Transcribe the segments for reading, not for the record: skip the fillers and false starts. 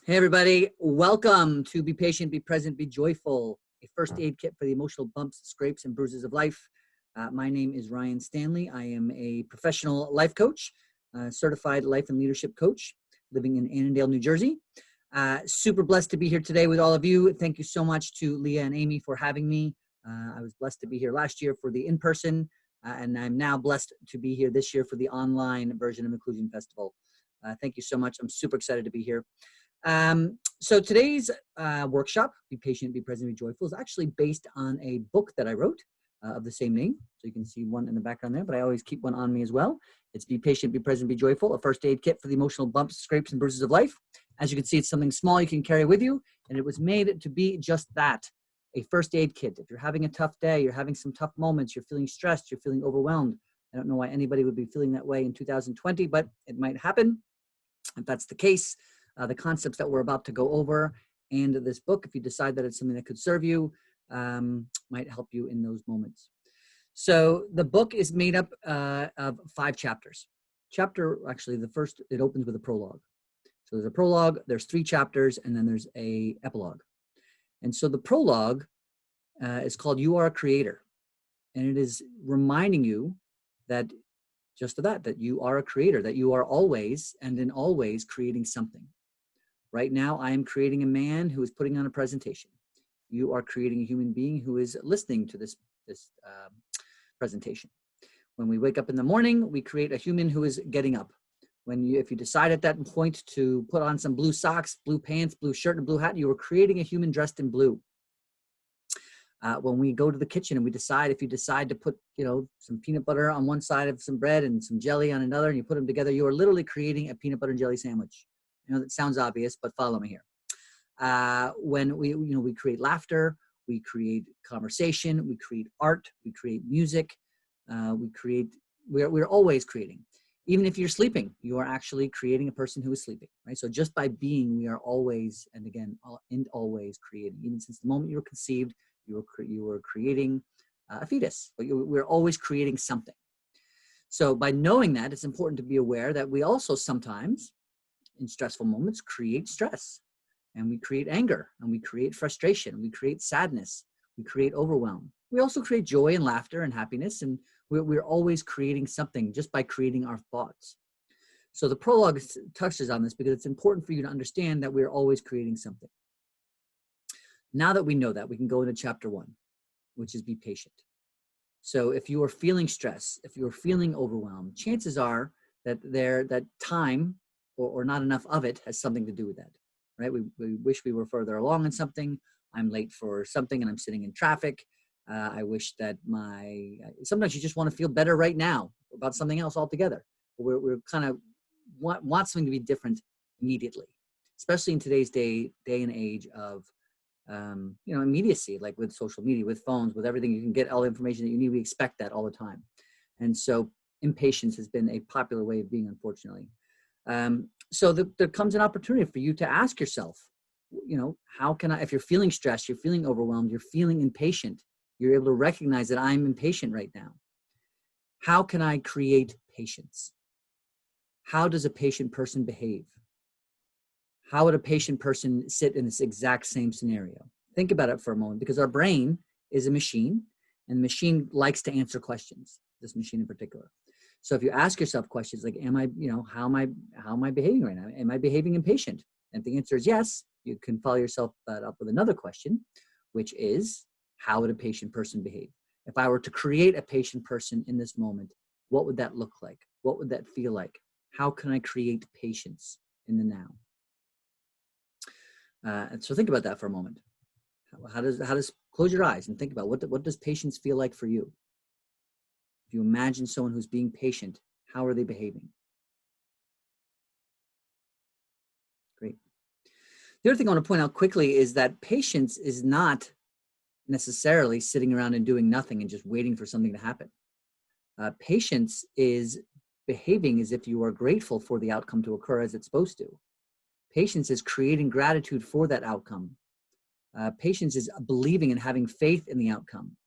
Hey everybody, welcome to Be Patient, Be Present, Be Joyful, a first aid kit for the emotional bumps, scrapes, and bruises of life. My name is Ryan Stanley. I am a professional life coach, certified life and leadership coach, living in Annandale, New Jersey. Super blessed to be here today with all of you. Thank you so much to Leah and Amy for having me. I was blessed to be here last year for the in-person, and I'm now blessed to be here this year for the online version of Inclusion Festival. Thank you so much. I'm super excited to be here. So today's workshop, Be Patient, Be Present, Be Joyful, is actually based on a book that I wrote of the same name. So you can see one in the background there, but I always keep one on me as well. It's Be Patient, Be Present, Be Joyful, a first aid kit for the emotional bumps, scrapes, and bruises of life. As you can see, it's something small you can carry with you, and it was made to be just that, a first aid kit. If you're having a tough day, you're having some tough moments, you're feeling stressed, you're feeling overwhelmed. I don't know why anybody would be feeling that way in 2020, but it might happen. If that's the case, the concepts that we're about to go over and this book, if you decide that it's something that could serve you, might help you in those moments. So the book is made up of 5 chapters. Actually, the first, it opens with a prologue. So there's a prologue, there's 3 chapters, and then there's a epilogue. And so the prologue is called You Are a Creator. And it is reminding you that that you are a creator, that you are always and in always creating something. Right now, I am creating a man who is putting on a presentation. You are creating a human being who is listening to this presentation. When we wake up in the morning, we create a human who is getting up. If you decide at that point to put on some blue socks, blue pants, blue shirt, and blue hat, you are creating a human dressed in blue. When we go to the kitchen and if you decide to put, some peanut butter on one side of some bread and some jelly on another, and you put them together, you are literally creating a peanut butter and jelly sandwich. I know that sounds obvious, but follow me here. When we create laughter, we create conversation, we create art, we create music, we're always creating. Even if you're sleeping, you are actually creating a person who is sleeping, right? So just by being, we are always, and again, always creating. Even since the moment you were conceived, you were creating a fetus. We're always creating something. So by knowing that, it's important to be aware that we also sometimes, in stressful moments, create stress, and we create anger, and we create frustration, we create sadness, we create overwhelm. We also create joy and laughter and happiness, and we're always creating something just by creating our thoughts. So the prologue touches on this because it's important for you to understand that we're always creating something. Now that we know that, we can go into chapter 1, which is Be Patient. So if you are feeling stress, if you're feeling overwhelmed, chances are that time or not enough of it has something to do with that, right? We wish we were further along in something. I'm late for something and I'm sitting in traffic. I wish that sometimes you just want to feel better right now about something else altogether. We're kind of want something to be different immediately, especially in today's day and age of, immediacy, like with social media, with phones, with everything. You can get all the information that you need. We expect that all the time. And so impatience has been a popular way of being, unfortunately. So there comes an opportunity for you to ask yourself, how can I, if you're feeling stressed, you're feeling overwhelmed, you're feeling impatient, you're able to recognize that I'm impatient right now. How can I create patience? How does a patient person behave? How would a patient person sit in this exact same scenario? Think about it for a moment, because our brain is a machine, and the machine likes to answer questions, this machine in particular. So if you ask yourself questions like, how am I behaving right now? Am I behaving impatient? And if the answer is yes, you can follow yourself up with another question, which is, how would a patient person behave? If I were to create a patient person in this moment, what would that look like? What would that feel like? How can I create patience in the now? And so think about that for a moment. How does close your eyes and think about what does patience feel like for you? If you imagine someone who's being patient, how are they behaving? Great. The other thing I want to point out quickly is that patience is not necessarily sitting around and doing nothing and just waiting for something to happen. Patience is behaving as if you are grateful for the outcome to occur as it's supposed to. Patience is creating gratitude for that outcome. Patience is believing and having faith in the outcome,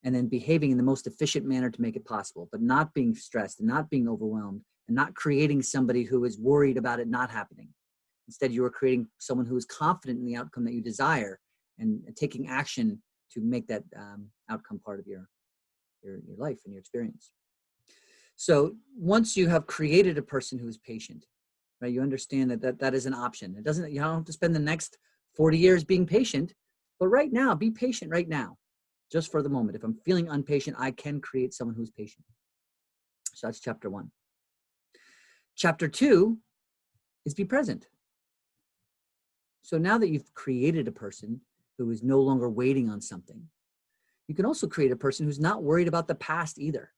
and then behaving in the most efficient manner to make it possible, but not being stressed and not being overwhelmed and not creating somebody who is worried about it not happening. Instead, you are creating someone who is confident in the outcome that you desire and taking action to make that outcome part of your life and your experience. So once you have created a person who is patient, right, you understand that is an option. It doesn't, you don't have to spend the next 40 years being patient, but right now, be patient right now, just for the moment. If I'm feeling impatient, I can create someone who's patient. So that's chapter 1. Chapter 2 is be present. So now that you've created a person who is no longer waiting on something, you can also create a person who's not worried about the past either,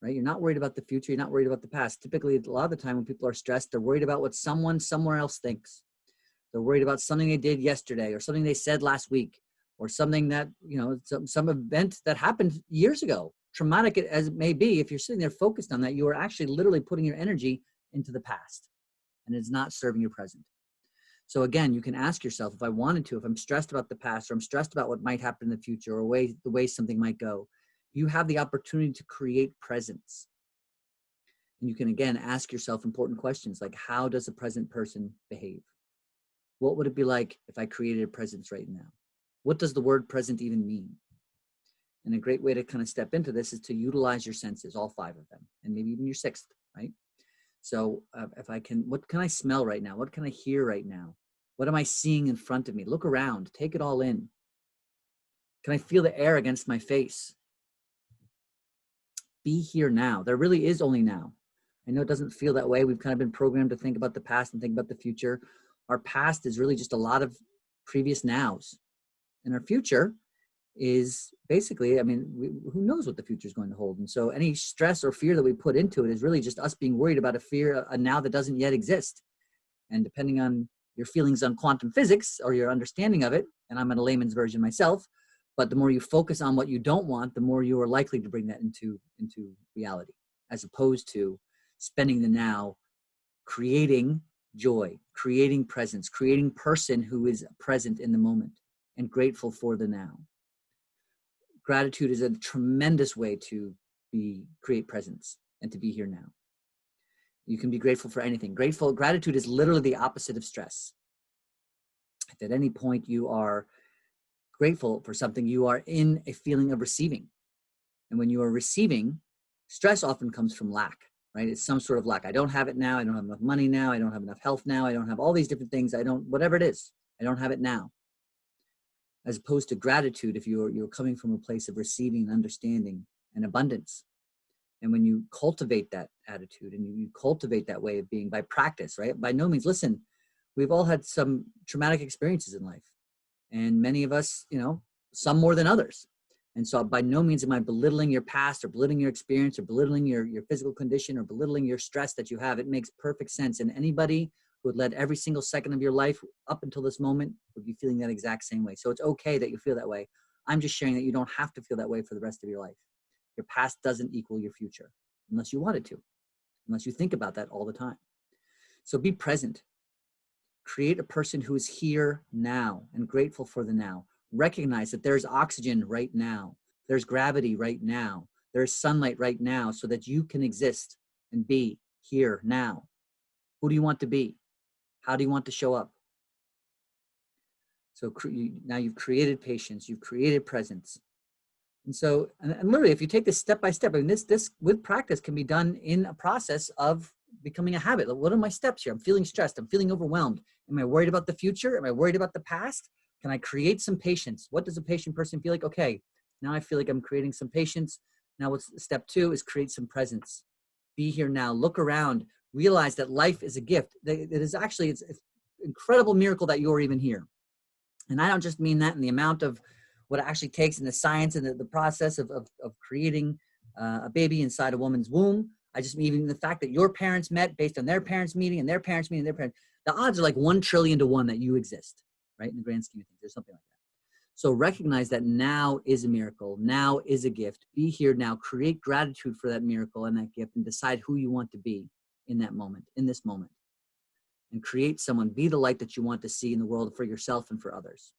right? You're not worried about the future. You're not worried about the past. Typically, a lot of the time when people are stressed, they're worried about what someone somewhere else thinks. They're worried about something they did yesterday or something they said last week or something that, some event that happened years ago, traumatic as it may be. If you're sitting there focused on that, you are actually literally putting your energy into the past, and it's not serving your present. So again, you can ask yourself, if I wanted to, if I'm stressed about the past or I'm stressed about what might happen in the future or the way something might go, you have the opportunity to create presence. And you can, again, ask yourself important questions like, how does a present person behave? What would it be like if I created a presence right now? What does the word present even mean? And a great way to kind of step into this is to utilize your senses, all 5 of them, and maybe even your 6th, right? So what can I smell right now? What can I hear right now? What am I seeing in front of me? Look around, take it all in. Can I feel the air against my face? Be here now. There really is only now. I know it doesn't feel that way. We've kind of been programmed to think about the past and think about the future. Our past is really just a lot of previous nows. And our future is basically, who knows what the future is going to hold? And so any stress or fear that we put into it is really just us being worried about a now that doesn't yet exist. And depending on your feelings on quantum physics or your understanding of it, and I'm in a layman's version myself, but the more you focus on what you don't want, the more you are likely to bring that into reality, as opposed to spending the now creating joy, creating presence, creating person who is present in the moment and grateful for the now. Gratitude is a tremendous way to create presence and to be here now. You can be grateful for anything. Gratitude is literally the opposite of stress. If at any point you are grateful for something, you are in a feeling of receiving. And when you are receiving, stress often comes from lack, right? It's some sort of lack. I don't have it now. I don't have enough money now. I don't have enough health now. I don't have all these different things. Whatever it is, I don't have it now. As opposed to gratitude, if you're coming from a place of receiving and understanding and abundance. And when you cultivate that attitude and you cultivate that way of being by practice, right? By no means, listen, we've all had some traumatic experiences in life. And many of us, some more than others. And so by no means am I belittling your past or belittling your experience or belittling your physical condition or belittling your stress that you have. It makes perfect sense. And anybody who had led every single second of your life up until this moment would be feeling that exact same way. So it's okay that you feel that way. I'm just sharing that you don't have to feel that way for the rest of your life. Your past doesn't equal your future unless you want it to, unless you think about that all the time. So be present. Create a person who is here now and grateful for the now. Recognize that there's oxygen right now. There's gravity right now. There's sunlight right now so that you can exist and be here now. Who do you want to be? How do you want to show up? So now you've created patience. You've created presence. And so, and literally, if you take this step by step, this with practice can be done in a process of becoming a habit. Like, what are my steps here? I'm feeling stressed. I'm feeling overwhelmed. Am I worried about the future? Am I worried about the past? Can I create some patience? What does a patient person feel like? Okay, now I feel like I'm creating some patience. Now what's step 2 is create some presence. Be here now. Look around. Realize that life is a gift. It is actually, it's an incredible miracle that you're even here. And I don't just mean that in the amount of what it actually takes in the science and the process of creating a baby inside a woman's womb. I just mean even the fact that your parents met based on their parents meeting and their parents meeting their parents. The odds are like 1 trillion to 1 that you exist, right? In the grand scheme of things, there's something like that. So recognize that now is a miracle. Now is a gift. Be here now. Create gratitude for that miracle and that gift and decide who you want to be in that moment, in this moment. And create someone. Be the light that you want to see in the world for yourself and for others.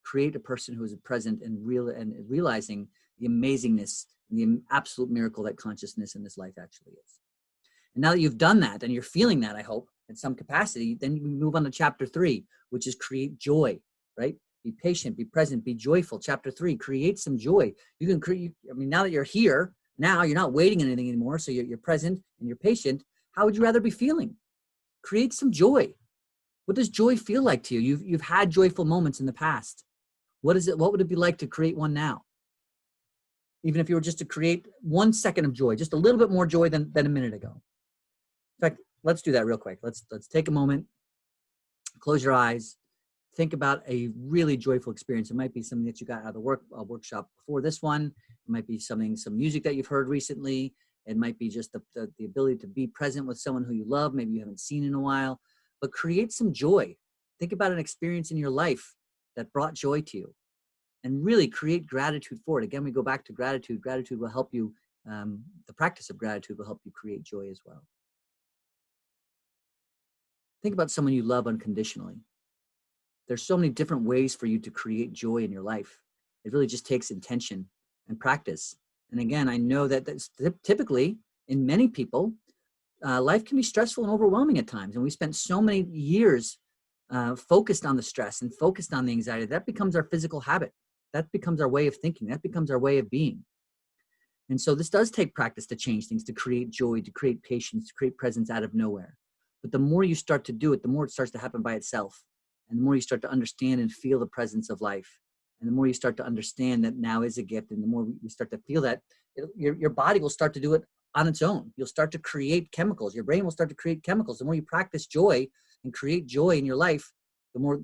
Create a person who is present and realizing the amazingness and the absolute miracle that consciousness in this life actually is. And now that you've done that and you're feeling that, I hope, in some capacity, then you move on to chapter 3, which is create joy, right? Be patient, be present, be joyful. Chapter 3, create some joy. You can create, I mean, now that you're here, now you're not waiting on anything anymore. So you're present and you're patient. How would you rather be feeling? Create some joy. What does joy feel like to you? You've had joyful moments in the past. What would it be like to create one now? Even if you were just to create 1 second of joy, just a little bit more joy than a minute ago. In fact, let's do that real quick. Let's take a moment, close your eyes, think about a really joyful experience. It might be something that you got out of the workshop before this one. It might be some music that you've heard recently. It might be just the ability to be present with someone who you love, maybe you haven't seen in a while, but create some joy. Think about an experience in your life that brought joy to you and really create gratitude for it. Again, we go back to gratitude. Gratitude will help you, the practice of gratitude will help you create joy as well. Think about someone you love unconditionally. There's so many different ways for you to create joy in your life. It really just takes intention and practice. And again, I know that that's typically in many people, life can be stressful and overwhelming at times. And we spent so many years focused on the stress and focused on the anxiety. That becomes our physical habit. That becomes our way of thinking. That becomes our way of being. And so this does take practice to change things, to create joy, to create patience, to create presence out of nowhere. But the more you start to do it, the more it starts to happen by itself. And the more you start to understand and feel the presence of life. And the more you start to understand that now is a gift, and the more we start to feel that, your body will start to do it on its own. You'll start to create chemicals. Your brain will start to create chemicals. The more you practice joy and create joy in your life, the more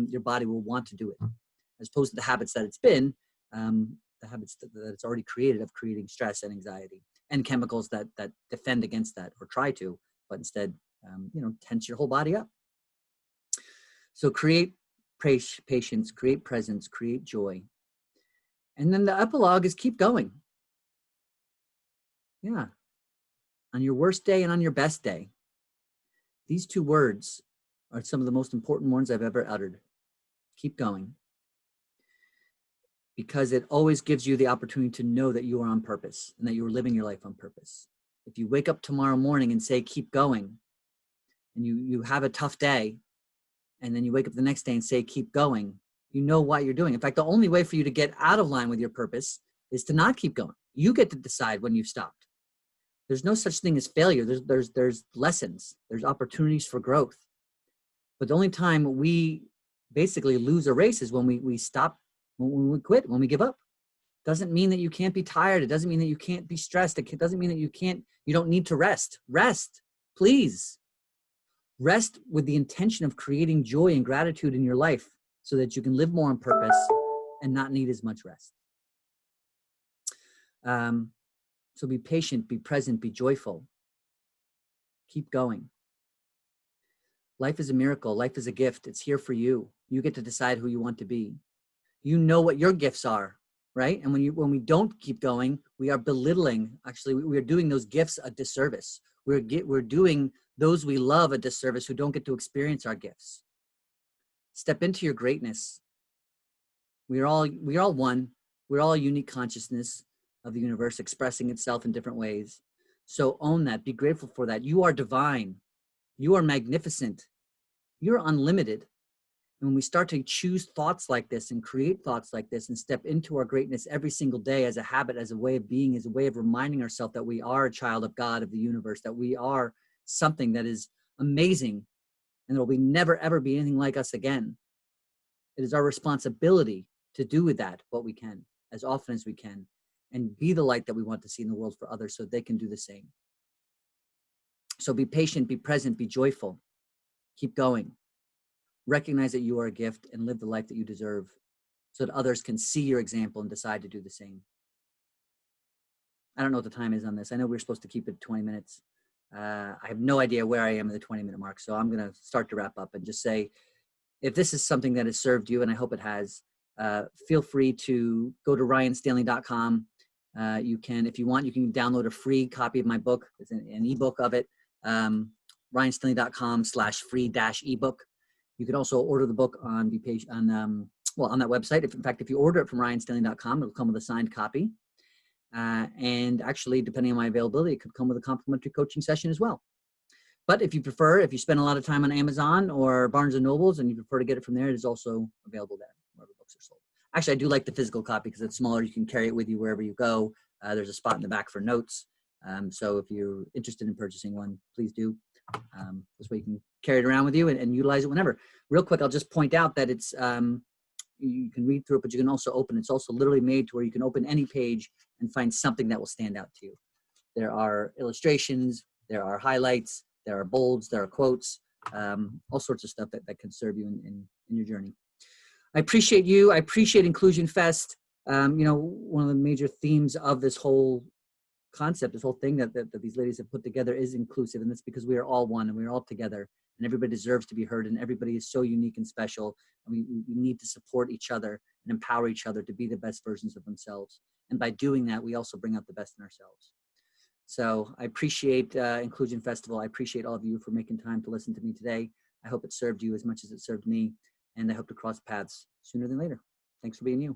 your body will want to do it. As opposed to the habits that it's been, the habits that it's already created of creating stress and anxiety and chemicals that defend against that or try to, but instead, tense your whole body up. So create patience, create presence, create joy. And then the epilogue is keep going. Yeah. On your worst day and on your best day. These 2 words are some of the most important ones I've ever uttered. Keep going. Because it always gives you the opportunity to know that you are on purpose and that you are living your life on purpose. If you wake up tomorrow morning and say, keep going, and you have a tough day, and then you wake up the next day and say, keep going, you know what you're doing. In fact, the only way for you to get out of line with your purpose is to not keep going. You get to decide when you've stopped. There's no such thing as failure. There's lessons. There's opportunities for growth. But the only time we basically lose a race is when we stop, when we quit, when we give up. Doesn't mean that you can't be tired. It doesn't mean that you can't be stressed. It doesn't mean that you don't need to rest. Rest, please. Rest with the intention of creating joy and gratitude in your life so that you can live more on purpose and not need as much rest. So be patient, be present, be joyful. Keep going. Life is a miracle. Life is a gift. It's here for you. You get to decide who you want to be. You know what your gifts are, right? And when we don't keep going, we are belittling. Actually, we are doing those gifts a disservice. We're doing those we love a disservice who don't get to experience our gifts. Step into your greatness. We are all one. We're all a unique consciousness of the universe expressing itself in different ways. So own that. Be grateful for that. You are divine. You are magnificent. You're unlimited. And when we start to choose thoughts like this and create thoughts like this and step into our greatness every single day as a habit, as a way of being, as a way of reminding ourselves that we are a child of God, of the universe, that we are something that is amazing and there will never, ever be anything like us again. It is our responsibility to do with that what we can, as often as we can, and be the light that we want to see in the world for others so they can do the same. So be patient, be present, be joyful. Keep going. Recognize that you are a gift and live the life that you deserve so that others can see your example and decide to do the same. I don't know what the time is on this. I know we're supposed to keep it 20 minutes. I have no idea where I am at the 20-minute mark, so I'm going to start to wrap up and just say, if this is something that has served you, and I hope it has, feel free to go to ryanstanley.com. You can, if you want, you can download a free copy of my book. It's an ebook of it, ryanstanley.com/free-ebook. You can also order the book on that website. In fact, if you order it from ryanstanley.com, it'll come with a signed copy. And actually, depending on my availability, it could come with a complimentary coaching session as well. But if you prefer, if you spend a lot of time on Amazon or Barnes and Nobles and you prefer to get it from there, it is also available there wherever books are sold. Actually, I do like the physical copy because it's smaller. You can carry it with you wherever you go. There's a spot in the back for notes. So if you're interested in purchasing one, please do. This way you can carry it around with you and utilize it whenever. Real quick, I'll just point out that it's, you can read through it, but you can also open it. It's also literally made to where you can open any page and find something that will stand out to you. There are illustrations, there are highlights, there are bolds, there are quotes, all sorts of stuff that can serve you in your journey. I appreciate you. I appreciate Inclusion Fest. One of the major themes of this whole concept, this whole thing that these ladies have put together is inclusive, and that's because we are all one and we're all together, and everybody deserves to be heard, and everybody is so unique and special, and we need to support each other and empower each other to be the best versions of themselves. And by doing that, we also bring out the best in ourselves. So I appreciate Inclusion Festival. I appreciate all of you for making time to listen to me today. I hope it served you as much as it served me, and I hope to cross paths sooner than later. Thanks for being you.